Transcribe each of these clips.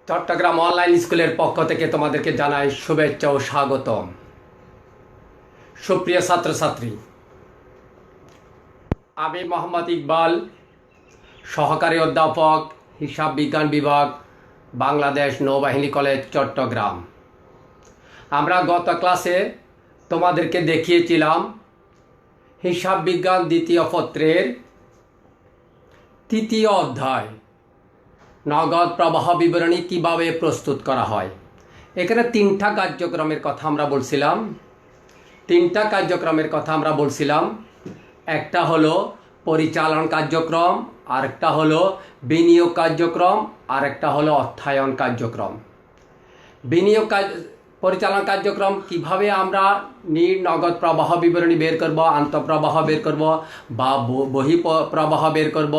Chittagong online স্কুলের পক্ষ থেকে তোমাদেরকে জানাই শুভেচ্ছা ও স্বাগতম। সুপ্রিয় ছাত্রছাত্রী, আমি মোহাম্মদ ইকবাল, সহকারী অধ্যাপক, হিসাব বিজ্ঞান বিভাগ, বাংলাদেশ নৌবাহিনী কলেজ, চট্টগ্রাম। আমরা গত ক্লাসে তোমাদেরকে দেখিয়েছিলাম হিসাব বিজ্ঞান দ্বিতীয় পত্রের তৃতীয় অধ্যায় নগদ প্রবাহ বিবরণী কিভাবে প্রস্তুত করা হয়। এখানে তিনটা কার্যক্রমের কথা আমরা বলছিলাম। একটা হলো পরিচালন কার্যক্রম, আরেকটা হলো বিনিয়োগ কার্যক্রম, আরেকটা হলো অর্থায়ন কার্যক্রম। পরিচালন কার্যক্রম কিভাবে আমরা নগদ প্রবাহ বিবরণী বের করব, আন্তঃপ্রবাহ বের করব বা বহি প্রবাহ বের করব,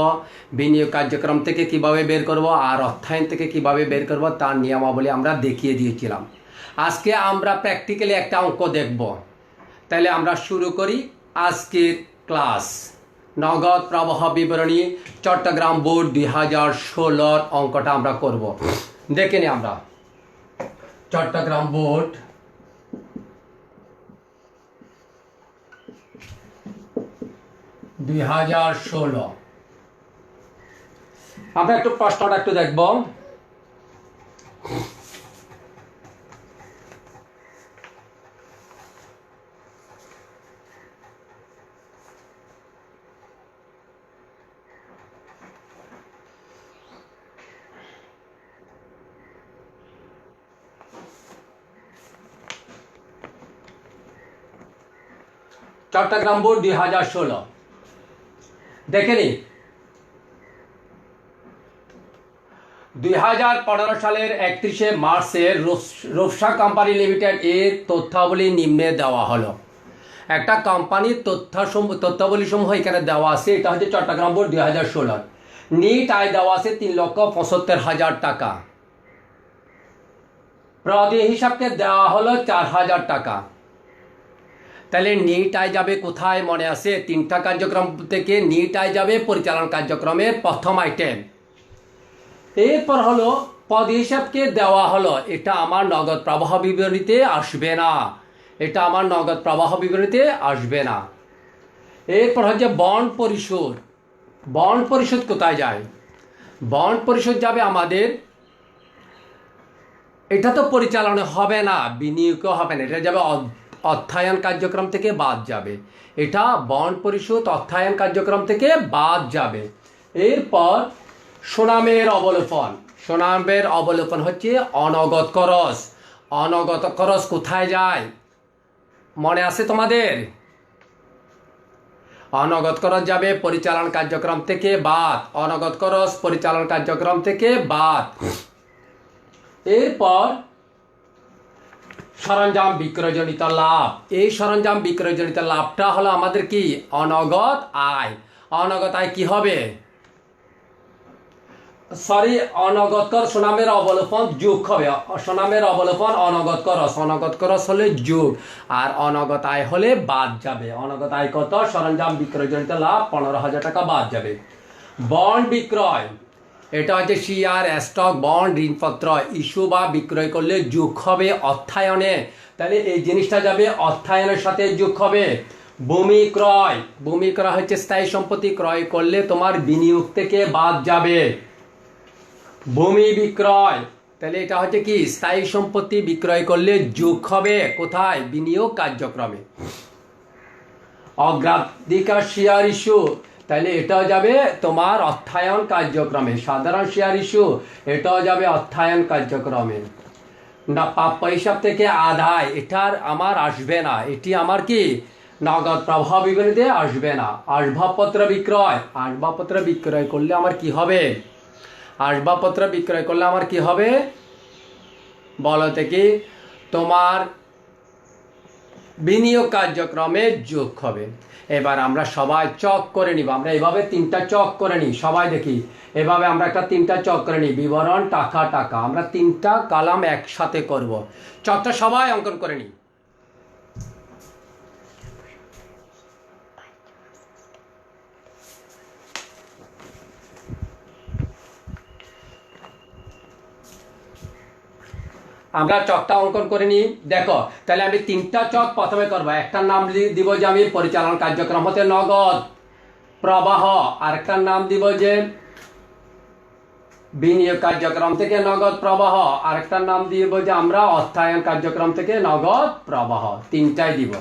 বিনিয়োগ কার্যক্রম থেকে কিভাবে বের করব আর অর্থায়ন থেকে কিভাবে বের করব তার নিয়মাবলী আমরা দেখিয়ে দিয়েছিলাম। আজকে আমরা প্র্যাকটিক্যালি একটা অঙ্ক দেখব। তাহলে আমরা শুরু করি আজকের ক্লাস। নগদ প্রবাহ বিবরণী চট্টগ্রাম বোর্ড 2016 অঙ্কটা আমরা করব। দেখে নি আমরা চট্টগ্রাম বোর্ড 2016 আমরা একটু প্রশ্নটা একটু দেখব। চট্টগ্রাম বোর্ড 2016 দেখে নি। 2015 সালের 31শে মার্চের রূপসা কোম্পানি লিমিটেড এর তথ্যাবলী নিম্নে দেওয়া হলো। একটা কোম্পানির তথ্যাবলী সমূহ এখানে দেওয়া আছে। এটা হচ্ছে চট্টগ্রাম বোর্ড 2016। নিট আয় দেওয়া আছে 3,75,000 টাকা। প্রতি হিসাবকে দেওয়া হলো 4,000 টাকা। তাহলে নিট আয় যাবে কোথায়? মনে আছে তিনটা কার্যক্রম থেকে নিট আয় যাবে পরিচালন কার্যক্রমের প্রথম আইটেম। এরপর হলো পদ হিসাবকে দেওয়া হলো, এটা আমার নগদ প্রবাহ বিবরণীতে আসবে না, এরপর হচ্ছে বন্ড পরিশোধ। বন্ড পরিশোধ কোথায় যায়? বন্ড পরিশোধ যাবে আমাদের, এটা তো পরিচালনা হবে না, বিনিয়োগও হবে না, এটা যাবে অর্থায়ন কার্যক্রম থেকে বাদ যাবে। এটা বন্ড পরিশোধ অর্থায়ন কার্যক্রম থেকে বাদ যাবে। এরপর সুনামের অবলোপন হচ্ছে অনগদ খরচ। অনগদ খরচ কোথায় যায় মনে আছে তোমাদের? অনগদ খরচ যাবে পরিচালন কার্যক্রম থেকে বাদ। অনগদ খরচ পরিচালন কার্যক্রম থেকে বাদ। এরপর সরঞ্জাম বিক্রয়জনিত লাভ। এই সরঞ্জাম বিক্রয়জনিত লাভটা হলো আমাদের কি? অনগদ আয়। অনগদ আয় কি হবে? অনগদ কর সুনামের অবলোপন যোগ হবে। সুনামের অবলোপন অনগদ খরচ হলে যোগ, আর অনগদ আয় হলে বাদ যাবে। অনগদ আয় কত? সরঞ্জাম বিক্রয়জনিত লাভ 15,000 টাকা বাদ যাবে। বন্ড বিক্রয়, এটা হচ্ছে শেয়ার, স্টক, বন্ড, ঋণপত্র ইস্যু বা বিক্রয় করলে যোগ হবে অর্থায়নে। তাহলে এই জিনিসটা যাবে অর্থায়নের সাথে যোগ হবে। ভূমি ক্রয় হচ্ছে স্থায়ী সম্পত্তি ক্রয় করলে তোমার বিনিয়োগ থেকে বাদ যাবে। ভূমি বিক্রয়, তাহলে এটা হচ্ছে কি? স্থায়ী সম্পত্তি বিক্রয় করলে যোগ হবে কোথায়? বিনিয়োগ কার্যক্রমে। অগ্রাধিকার শেয়ার ইস্যু, তাহলে এটাও যাবে তোমার অর্থায়ন কার্যক্রমে। সাধারণ শেয়ার ইস্যু, এটাও যাবে অর্থায়ন কার্যক্রমে। না প্রাপ্য হিসাব থেকে আদায়, এটার আমার আসবে না, এটি আমার কি? নগদ প্রবাহ বিবরণীতে আসবে না। আসবাবপত্র বিক্রয় করলে আমার কি হবে? বলো দেখি, তোমার বিনিয়োগ কার্যক্রমে যোগ হবে। এবার আমরা সবাই চক করে নিব। আমরা এভাবে তিনটা চক করে নিই, সবাই দেখি এভাবে আমরা একটা তিনটা চক করে নিই। বিবরণ, টাকা, আমরা তিনটা কলাম একসাথে করব। চকটা সবাই অঙ্কন করে নিই। আমরা চকটা অঙ্কন করে নিই। দেখো তাহলে আমি 3টা চক প্রথমে করবো। একটার নাম দিব যে আমি পরিচালন কার্যক্রম হতে নগদ প্রবাহ, আরেকটার নাম দিব যে বিনিয়োগ কার্যক্রম থেকে নগদ প্রবাহ, আরেকটার নাম দিব যে আমরা অর্থায়ন কার্যক্রম থেকে নগদ প্রবাহ। 3টাই দিব,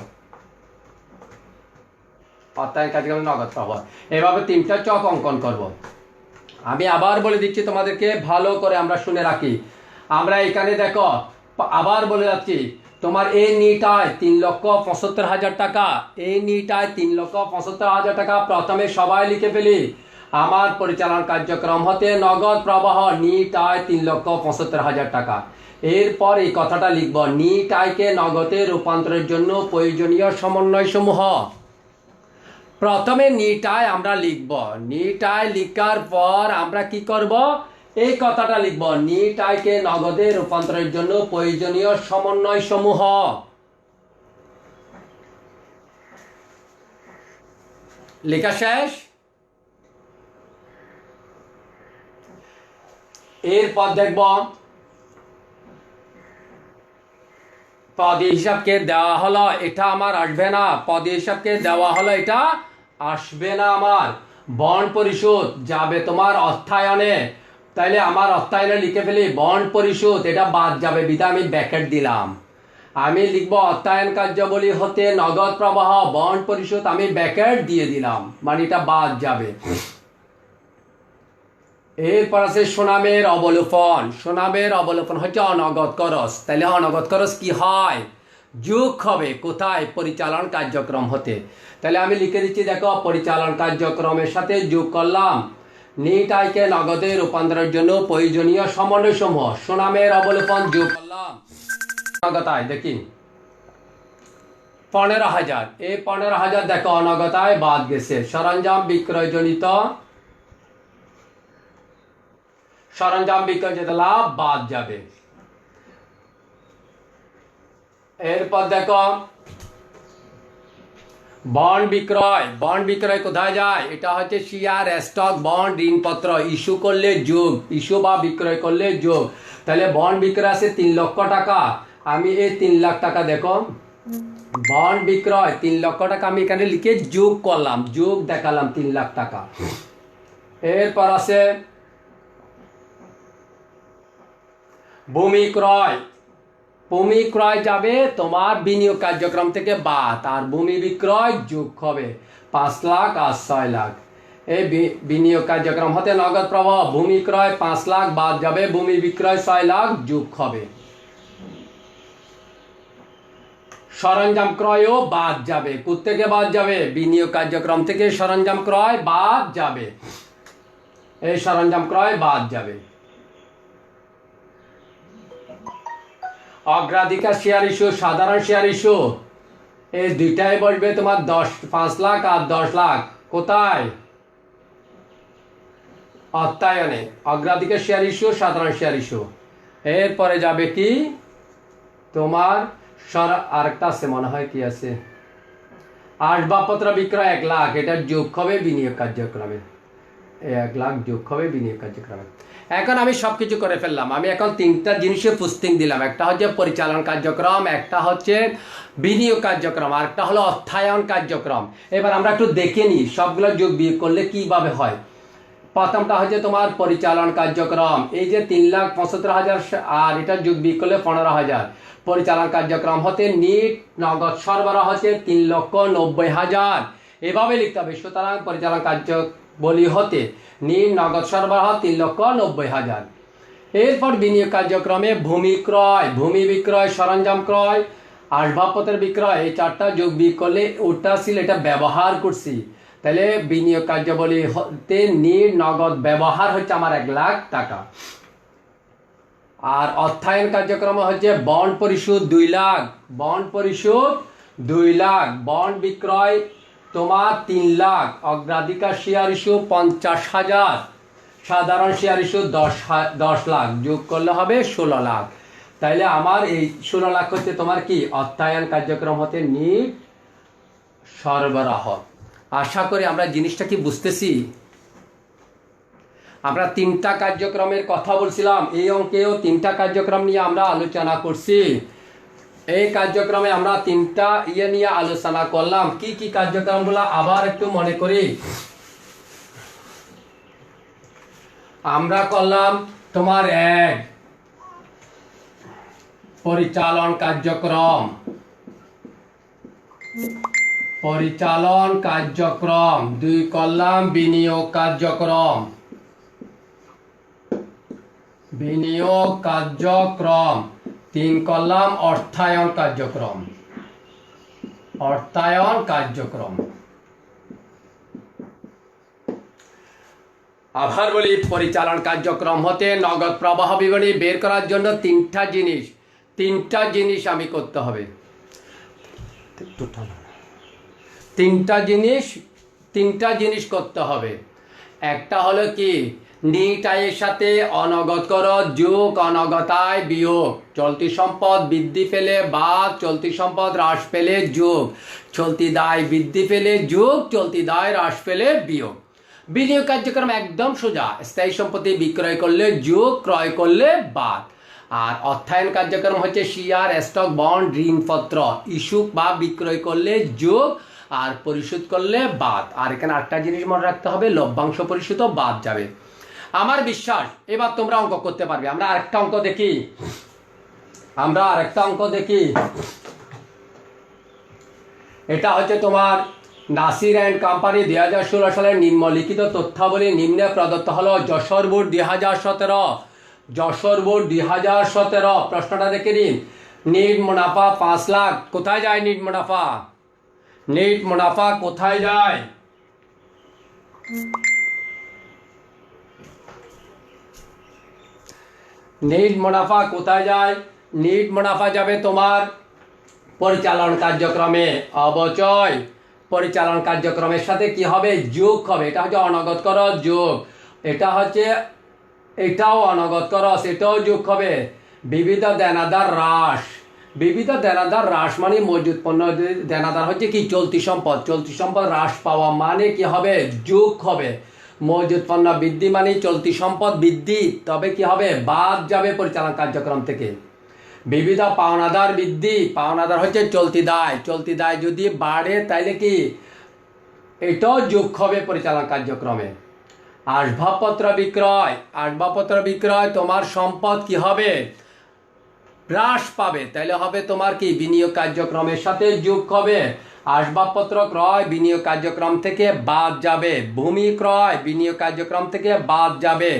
অর্থায়ন কার্যক্রম নগদ প্রবাহ। এভাবে 3টা চক অঙ্কন করব। আমি আবার বলে দিচ্ছি তোমাদেরকে, ভালো করে আমরা শুনে রাখি। আমরা এখানে দেখো আবার বলে যাচ্ছি, তোমার এই নিটায় 3,75,000 টাকা, এই নিটায় 3,75,000 টাকা প্রথমে সবাই লিখে ফেলি। আমার পরিচালন কার্যক্রম হতে নগদ প্রবাহ নিট আয় 3,75,000 টাকা। এরপর এই কথাটা লিখব, নিট আয়কে নগদে রূপান্তরের জন্য প্রয়োজনীয় সমন্বয় সমূহ। প্রথমে নিট আয় আমরা লিখব, নিট আয় লিখার পর আমরা কি করব, এই কথাটা লিখব, নিট আয়কে নগদে রূপান্তরের জন্য প্রয়োজনীয় সমন্বয় সমূহ। লেখা শেষ। এরপর দেখব পদে হিসাবকে দেওয়া হলো, এটা আমার আসবে না। পদে হিসাবকে দেওয়া হলো, এটা আসবে না। আমার বন্ড পরিশোধ যাবে তোমার অর্থায়নে, তাইলে আমার অর্থায়নে লিখে ফেলি বন্ড পরিশোধ, এটা বাদ যাবে, বিধা আমি ব্র্যাকেট দিলাম। আমি লিখব অর্থায়ন কার্যাবলী হতে নগদ প্রবাহ বন্ড পরিশোধ, আমি ব্র্যাকেট দিয়ে দিলাম, মানে এটা বাদ যাবে। এরপর আছে সুনামের অবলোপন। সুনামের অবলোপন হচ্ছে অনগদ খরচ। তাহলে অনগদ খরচ কি হয়, যোগ হবে কোথায়, পরিচালন কার্যক্রম হতে। তাহলে আমি লিখে দিচ্ছি, দেখো পরিচালন কার্যক্রমের সাথে যোগ করলাম নিট আয়কে নগদে রূপান্তরের জন্য প্রয়োজনীয় সমন্বয় সমূহ। সুনামের অবলোপন যোগ করলাম নগদ আয়, দেখি 15,000, এই 15,000 দেখো অনগদ আয় বাদ গেছে। সরঞ্জাম বিক্রয়জনিত লাভ বাদ যাবে। এরপর দেখো বন্ড বিক্রয় কোথায় যায়, এটা হচ্ছে শেয়ার, স্টক, বন্ড, ঋণপত্র ইস্যু করলে যোগ, ইস্যু বা বিক্রয় করলে যোগ। তাহলে বন্ড বিক্রয় আছে 3 লক্ষ টাকা, আমি এই 3 লাখ টাকা দেখো বন্ড বিক্রয় 3 লক্ষ টাকা আমি এখানে লিখে যোগ করলাম, যোগ দেখালাম 3 লাখ টাকা। এরপর আছে ভূমি ক্রয় যাবে তোমার বিনিয়োগ কার্যক্রম থেকে বাদ, আর ভূমি বিক্রয় যোগ হবে 5 লাখ আর 6 লাখ। এই বিনিয়োগ কার্যক্রম হতে নগদ প্রবাহ ভূমি ক্রয় 5 লাখ বাদ যাবে, ভূমি বিক্রয় 6 লাখ যোগ হবে। সরঞ্জাম ক্রয়ও বাদ যাবে, কোত্থেকে বাদ যাবে, বিনিয়োগ কার্যক্রম থেকে সরঞ্জাম ক্রয় বাদ যাবে, এই সরঞ্জাম ক্রয় বাদ যাবে। অগ্রাধিকার শেয়ার ইস্যু, সাধারণ শেয়ার ইস্যু, এই দুইটাই বসবে তোমার 5 লাখ আর 10 লাখ কোথায়, অর্থায়নে। অগ্রাধিকার শেয়ার ইস্যু, সাধারণ শেয়ার ইস্যু। এরপরে যাবে কি তোমার আরেকটা আছে মনে হয়, কি আছে, আসবাবপত্র বিক্রয় 1 লাখ, এটা যোগ হবে বিনিয়োগ কার্যক্রমে, 1 লাখ যোগ হবে বিনিয়োগ কার্যক্রমে। এখন আমি সবকিছু করে ফেললাম, আমি এখন 3টা জিনিসে পুস্তিং দিলাম, একটা হচ্ছে পরিচালন কার্যক্রম, একটা হচ্ছে বিনিয়োগ কার্যক্রম, আর একটা হলো অর্থায়ন কার্যক্রম। এবার আমরা একটু দেখে নিই সবগুলো যোগ বিয়োগ করলে কিভাবে হয়। প্রথমটা হচ্ছে তোমার পরিচালন কার্যক্রম, এই যে 3,75,000 আর এটা যোগ বিয়োগ করলে 15,000। পরিচালন কার্যক্রম হতে নিট নগদ সরবরাহ হচ্ছে 3,90,000, এভাবে লিখতে হবে। সুতরাং পরিচালন কার্যাবলী হতে নিট নগদ সরবরাহ 3,90,000। এরপর বিনিয়োগ কার্যক্রমে ভূমি বিক্রয়, সরঞ্জাম ক্রয়, আসবাবপত্রের বিক্রয়, এই 4টা যোগ বিয়োগ করলে ওটা ছিল, এটা ব্যবহার করছি। তাহলে বিনিয়োগ কার্যাবলী হতে নিট নগদ ব্যবহার হচ্ছে আমার 1 লাখ টাকা। আর অর্থায়ন কার্যক্রম হচ্ছে বন্ড পরিশোধ 2 লাখ, বন্ড বিক্রয় তোমার 3 লাখ, অগ্রাধিকার শেয়ার ইস্যু 50,000, সাধারণ শেয়ার ইস্যু 10 লাখ, যোগ করলে হবে 16 লাখ। তাইলে আমার এই 16 লাখ হচ্ছে তোমার কি অর্থায়ন কার্যক্রম হতে নিট সরবরাহ। আশা করি আমরা জিনিসটা কি বুঝতেছি। আমরা তিনটা কার্যক্রমের কথা বলছিলাম, এই অঙ্কেও তিনটা কার্যক্রম নিয়ে আমরা আলোচনা করছি। এই কার্যক্রমে আমরা তিনটা নিয়ে আলোচনা করলাম। কি কি কার্যক্রমগুলো আবার একটু মনে করি। আমরা করলাম তোমার এক, পরিচালন কার্যক্রম, পরিচালন কার্যক্রম। দুই করলাম বিনিয়োগ কার্যক্রম, বিনিয়োগ কার্যক্রম। তিন করলাম অর্থায়ন কার্যক্রম, অর্থায়ন কার্যক্রম। আবার বলি, পরিচালন কার্যক্রম হতে নগদ প্রবাহ বিবরণী বের করার জন্য তিনটা জিনিস আমি করতে হবে। তিনটা জিনিস করতে হবে। একটা হলো কি, নিট আয়ের সাথে অনগদ খরচ যোগ অনগদ আয় বিয়োগ, চলতি সম্পদ বৃদ্ধি পেলে বাদ চলতি সম্পদ হ্রাস পেলে যোগ, চলতি দায় বৃদ্ধি পেলে যোগ, চলতি দায় হ্রাস পেলে বিয়োগ। বিনিয়োগ কার্যক্রম একদম সোজা, স্থায়ী সম্পত্তি বিক্রয় করলে যোগ, ক্রয় করলে বাদ। আর অর্থায়ন কার্যক্রম হচ্ছে শেয়ার, স্টক, বন্ড, ঋণপত্র ইস্যু বা বিক্রয় করলে যোগ আর পরিশোধ করলে বাদ। আর এখানে একটা জিনিস মনে রাখতে হবে, লভ্যাংশ পরিশোধ বাদ যাবে। আমার বিশ্বাস এবার তোমরা অঙ্ক করতে পারবে। আমরা আরেকটা অঙ্ক দেখি। এটা হচ্ছে তোমার নাসির অ্যান্ড কোম্পানি 2016 সালের নিম্নলিখিত তথ্যাবলী নিম্নে প্রদত্ত হলো। যশোর বোর্ড 2017 প্রশ্নটা দেখে নিন। নিট মুনাফা 5 লাখ, কোথায় যায় নিট মুনাফা? নিট মুনাফা কোথায় যায়? নিট মুনাফা কোথায় যায়? নিট মুনাফা যাবে তোমার পরিচালন কার্যক্রমে। অবচয় পরিচালন কার্যক্রমের সাথে কি হবে? যোগ হবে। এটা হচ্ছে অনগদ খরচ যোগ, এটাও অনগদ খরচ, এটাও যোগ হবে। বিবিধ দেনাদার হ্রাস মানে মজুদ পণ্য দেনাদার হচ্ছে কি? চলতি সম্পদ হ্রাস পাওয়া মানে কি হবে? যোগ হবে। মজুদ পণ্য বৃদ্ধি মানে চলতি সম্পদ বৃদ্ধি, তবে কি হবে? বাদ যাবে পরিচালন কার্যক্রম থেকে। বিবিধ পাওনাদার বৃদ্ধি, পাওনাদার হচ্ছে চলতি দায় যদি বাড়ে তাইলে কি? এটাও যোগ হবে পরিচালন কার্যক্রমে। আসবাবপত্র বিক্রয় তোমার সম্পদ কি হবে? হ্রাস পাবে, তাইলে হবে তোমার কি? বিনিয়োগ কার্যক্রমের সাথে যোগ হবে। আসবাবপত্র ক্রয় বিনিয়োগ কার্যক্রম থেকে বাদ যাবে। ভূমি ক্রয় বিনিয়োগ কার্যক্রম থেকে বাদ যাবে।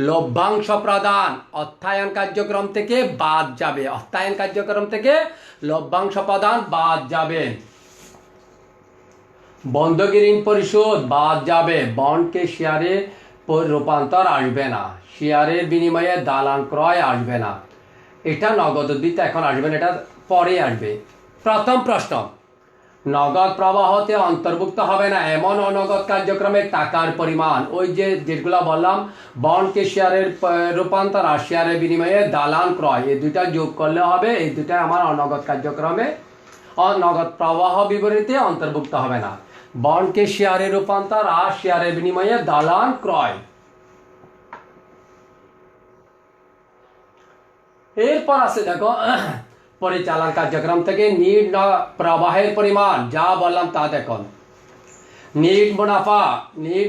লভ্যাংশ প্রদান অর্থায়ন কার্যক্রম থেকে বাদ যাবে, লভ্যাংশ প্রদান বাদ যাবে। বন্ধকি ঋণ পরিশোধ বাদ যাবে। বন্ডকে শেয়ারে রূপান্তর আসবে না, শেয়ারের বিনিময়ে দালান ক্রয় আসবে না। এটা নগদ উদ্বৃত্ত এখন আসবে না, এটা পরে আসবে। প্রথম প্রশ্ন, নগদ প্রবাহতে অন্তর্ভুক্ত হবে না এমন অনগদ কার্যক্রমের টাকার পরিমাণ। ওই যেগুলো বললাম, বন্ডকে শেয়ারের রূপান্তর আর শেয়ারের বিনিময়ে দালান ক্রয়, এই দুইটা যোগ করলে হবে। এই দুইটা আমার অনগদ কার্যক্রমে নগদ প্রবাহ বিবরণীতে অন্তর্ভুক্ত হবে না। বন্ডকে শেয়ারে রূপান্তর আর শেয়ারের বিনিময়ে দালান ক্রয়। এরপর আছে দেখো, পরিচালন কার্যক্রম থেকে নিট প্রবাহের পরিমাণ যা বললাম তা দেখো। নিট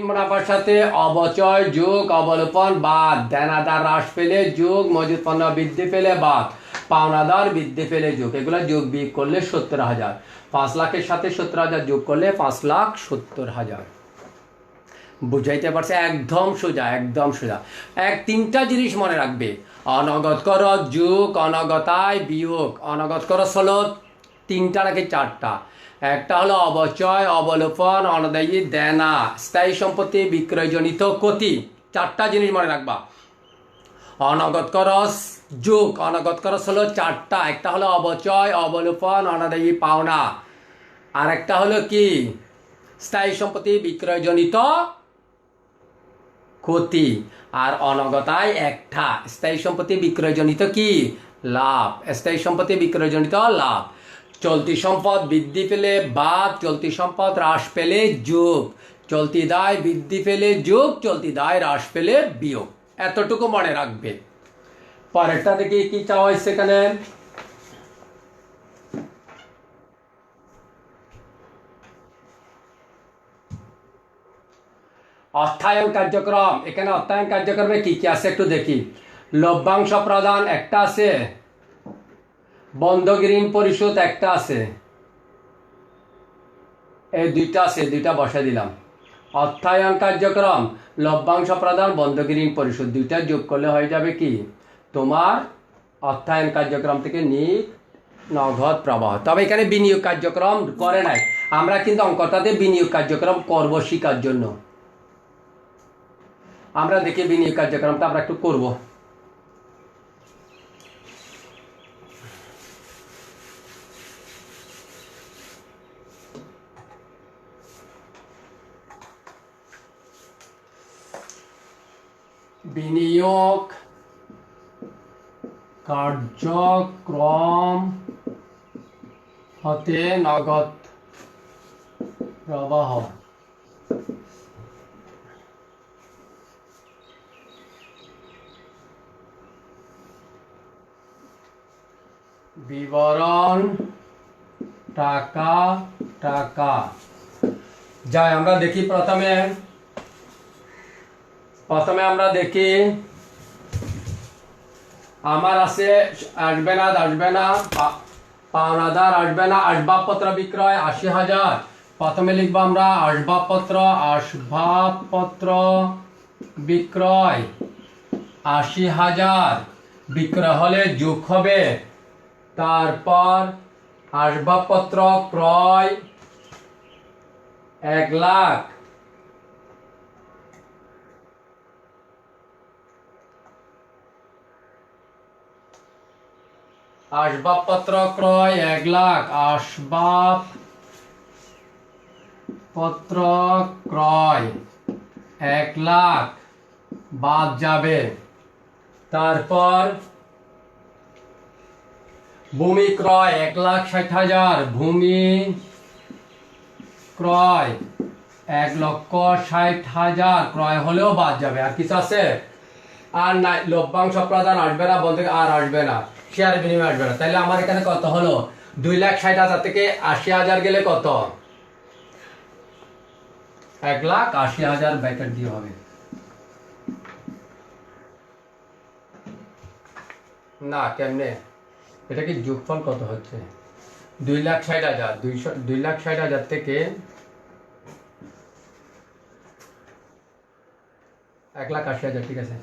মুনাফার সাথে অবচয় যোগ অবলোপন বাদ, দেনাদার হ্রাস পেলে যোগ, মজুদ পণ্য বৃদ্ধি পেলে বাদ, পাওনাদার বৃদ্ধি পেলে যোগ। এগুলো যোগ বিয়োগ করলে 70,000। 5 লাখের সাথে 70,000 যোগ করলে 5,70,000। বুঝাইতে পারছে? একদম সোজা। তিনটা জিনিস মনে রাখবে, অনগদ খরচ যোগ অনগদ আয় বিয়োগ। অনগদ খরচ হলো তিনটা নাকি চারটা। একটা হলো অবচয়, অবলোপন, অনাদায়ী দেনা, স্থায়ী সম্পত্তি বিক্রয়জনিত ক্ষতি। চারটা জিনিস মনে রাখবা। অনগদ খরচ যোগ অনগদ খরচ হলো চারটা। একটা হলো অবচয়, অবলোপন, অনাদায়ী পাওনা। আর একটা হলো কি? স্থায়ী সম্পত্তি বিক্রয়জনিত ক্ষতি। আর অনগদ আয় একটা, স্থায়ী সম্পত্তি বিক্রয়জনিত কি? লাভ। চলতি সম্পদ বৃদ্ধি পেলে বাদ, চলতি সম্পদ হ্রাস পেলে যোগ, চলতি দায় বৃদ্ধি পেলে যোগ, চলতি দায় হ্রাস পেলে বিয়োগ। এতটুকু মনে রাখবে। পরেরটা দেখি কি চাওয়া হয়েছে এখানে। অর্থায়ন কার্যক্রম। এখানে অর্থায়ন কার্যক্রমে কি কি আছে একটু দেখি। লভ্যাংশ প্রদান একটা আছে, বন্ধকি ঋণ পরিশোধ একটা আছে, এই দুইটা আছে, দুইটা বসে দিলাম। অর্থায়ন কার্যক্রম, লভ্যাংশ প্রদান, বন্ধকি ঋণ পরিশোধ, দুইটা যোগ করলে হয়ে যাবে কি তোমার অর্থায়ন কার্যক্রম থেকে নগদ প্রবাহ। তবে এখানে বিনিয়োগ কার্যক্রম করে নাই, আমরা কিন্তু অঙ্কটাতে বিনিয়োগ কার্যক্রম করব শিকার জন্য। আমরা দেখি বিনিয়োগ কার্যক্রমটা আমরা একটু করব। বিনিয়োগ কার্যক্রম হতে নগদ প্রবাহ। বিবরণ টাকা টাকা যাই আমরা দেখি। প্রথমে আমরা দেখি আমার আছে আসবে না পাওনাদার আসবে না, আসবাবপত্র বিক্রয় ৮০,০০০। প্রথমে লিখবো আমরা আসবাবপত্র বিক্রয় ৮০,০০০ বিক্রয় হলে যোগ হবে। তারপর আসবাবপত্র ক্রয় ১,০০,০০০। আসবাবপত্র ক্রয় ১,০০,০০০, আসবাবপত্র ক্রয় ১,০০,০০০ বাদ যাবে। তারপর ভূমি ক্রয় ১,৬০,০০০, ভূমি ক্রয় ১,৬০,০০০ ক্রয় হলেও বাদ যাবে। আর কিছু আছে? আর নাই। লভ্যাংশ প্রদান আসবে না, বলতে আর আসবে না, শেয়ার বিনিময় আসবে না। তাহলে আমার এখানে কত হলো? ২,৬০,০০০ থেকে ৮০,০০০ গেলে কত? ১,৮০,০০০ ব্র্যাকেট দিয়ে হবে না। কেমনে? এটা কি যোগফল কত হচ্ছে? ২,৬০,০০০, ২,৬০,০০০ থেকে ১,৮০,০০০, ঠিক আছে,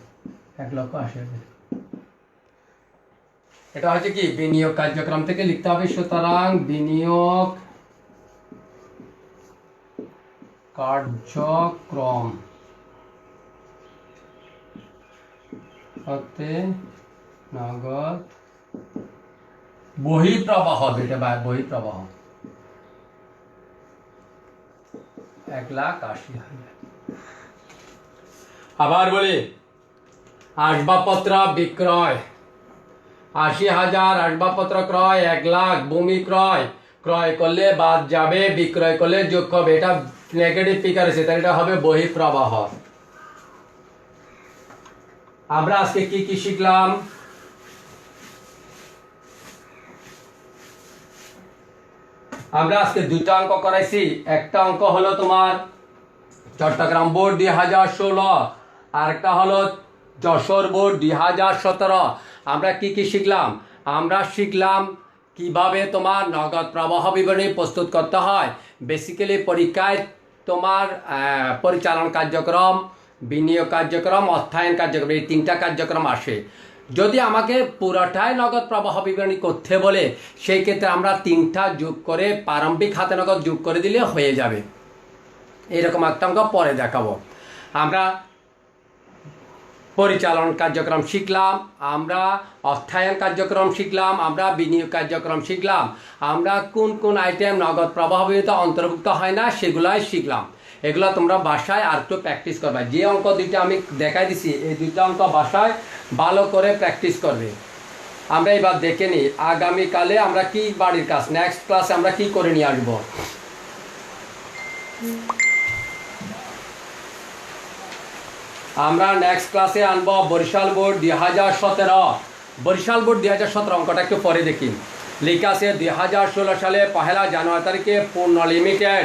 ১,৮০,০০০। এটা হচ্ছে কি বিনিয়োগ কার্যক্রম থেকে লিখতে হবে। সুতরাং বিনিয়োগ কার্যক্রম হতে নগদ বহিঃপ্রবাহ, দুইটা বহিঃপ্রবাহ ১,৮০,০০০। আবার বলি, আসবাবপত্র বিক্রয় ৮০,০০০, আসবাবপত্র ক্রয় ১,০০,০০০, ভূমি ক্রয় করলে বাদ যাবে, বিক্রয় করলে যোগ হবে। এটা নেগেটিভ ফিগার আছে, তাহলে এটা হবে বহিঃপ্রবাহ। আমরা আজকে কি কি শিখলাম? আমরা আজকে দুইটা অঙ্ক করাইছি। একটা অঙ্ক হলো তোমার চট্টগ্রাম বোর্ড ২০১৬, আর একটা হলো যশোর বোর্ড ২০১৭। আমরা কি কি শিখলাম? আমরা শিখলাম কিভাবে তোমার নগদ প্রবাহ বিবরণী প্রস্তুত করতে হয়। বেসিক্যালি পরীক্ষায় তোমার পরিচালন কার্যক্রম, বিনিয়োগ কার্যক্রম, অর্থায়ন কার্যক্রম, এই তিনটা কার্যক্রম আসে। যদি আমাকে পুরোটাই নগদ প্রবাহ বিবরণী করতে বলে, সেই ক্ষেত্রে আমরা তিনটা যোগ করে প্রারম্ভিক হাতে নগদ যোগ করে দিলে হয়ে যাবে। এরকম একটা অঙ্ক পরে দেখাবো। আমরা পরিচালন কার্যক্রম শিখলাম, আমরা অর্থায়ন কার্যক্রম শিখলাম, আমরা বিনিয়োগ কার্যক্রম শিখলাম, আমরা কোন কোন আইটেম নগদ প্রবাহ বিবরণীতে অন্তর্ভুক্ত হয় না সেগুলাই শিখলাম। এগুলো তোমরা বাসায় আর একটু প্র্যাকটিস করবে। যে অঙ্ক দুইটা আমি দেখাই দিছি, এই দুইটা অঙ্ক বাসায় ভালো করে প্র্যাকটিস করবে। আমরা এবার দেখে নিই আগামীকালে আমরা কি বাড়ির কাজ, নেক্সট ক্লাসে আমরা কি করে নিয়ে আসবো। আমরা নেক্সট ক্লাসে আনবো বরিশাল বোর্ড 2017। বরিশাল বোর্ড 2017 অঙ্কটা একটু পরে দেখি। লেখা আছে 2016 সালে 1 জানুয়ারি তারিখে পূর্ণ লিমিটেড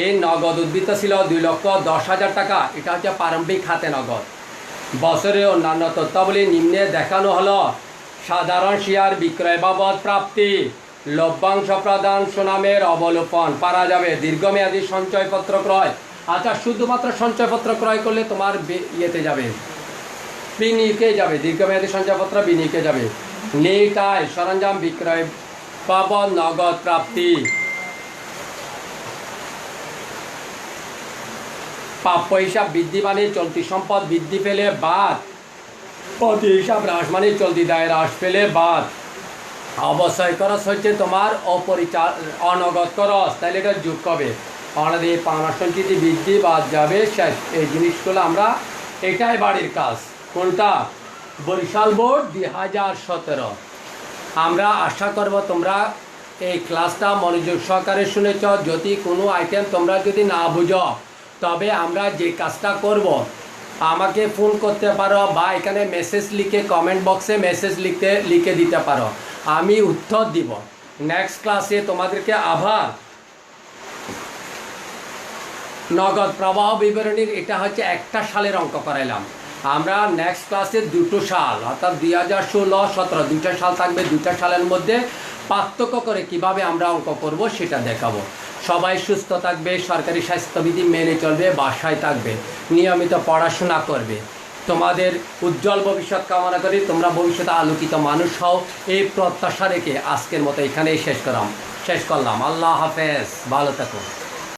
এই নগদ উদ্বৃত্ত ছিল 2,10,000 টাকা। এটা হচ্ছে প্রারম্ভিক খাতে নগদ। বছরে অন্যান্য তথ্যাবলী নিম্নে দেখানো হলো। সাধারণ শেয়ার বিক্রয় বাবদ প্রাপ্তি, লভ্যাংশ প্রদান, সুনামের অবলোপন। পারা যাবে দীর্ঘমেয়াদী সঞ্চয়পত্র ক্রয়। আচ্ছা, শুধুমাত্র সঞ্চয়পত্র ক্রয় করলে তোমার ইয়েতে যাবে, বিনিয়োগে যাবে। দীর্ঘমেয়াদী সঞ্চয়পত্র বিনিয়োগে যাবে। নেট আয়, সরঞ্জাম বিক্রয় বাবদ নগদ প্রাপ্তি। প্রাপ্য হিসাব বৃদ্ধি মানে চলতি সম্পদ বৃদ্ধি পেলে বাদ, প্রতি হিসাব হ্রাস মানে চলতি দায় হ্রাস পেলে বাদ। অবশ্যই খরচ হচ্ছে তোমার অনগদ খরচ, তাহলে এটা যোগ হবে। আমাদের পাওনা সঞ্চিতি বৃদ্ধি বাদ যাবে, শেষ। এই জিনিসগুলো আমরা, এটাই বাড়ির কাজ। কোনটা? বরিশাল বোর্ড 2017। আমরা আশা করব তোমরা এই ক্লাসটা মনোযোগ সহকারে শুনেছ। যদি কোনো আইটেম তোমরা যদি না বুঝো, তবে আমরা যে কাজটা করব, আমাকে ফোন করতে পারো বা এখানে মেসেজ লিখে কমেন্ট বক্সে মেসেজ লিখে দিতে পারো, আমি উত্তর দিব। নেক্সট ক্লাসে তোমাদেরকে আবার নগদ প্রবাহ বিবরণীর, এটা হচ্ছে একটা সালের অঙ্ক করাইলাম। আমরা নেক্সট ক্লাসে দুটো সাল, অর্থাৎ 2016-17 দুইটা সাল থাকবে। দুইটা সালের মধ্যে পার্থক্য করে কিভাবে আমরা অঙ্ক করব সেটা দেখাবো। সবাই সুস্থ থাকবে, সরকারি স্বাস্থ্যবিধি মেনে চলবে, বাসায় থাকবে, নিয়মিত পড়াশোনা করবে। তোমাদের উজ্জ্বল ভবিষ্যৎ কামনা করি। তোমরা ভবিষ্যতে আলোকিত মানুষ হও, এই প্রত্যাশা রেখে আজকের মতো এখানেই শেষ করলাম। আল্লাহ হাফেজ, ভালো থাকো।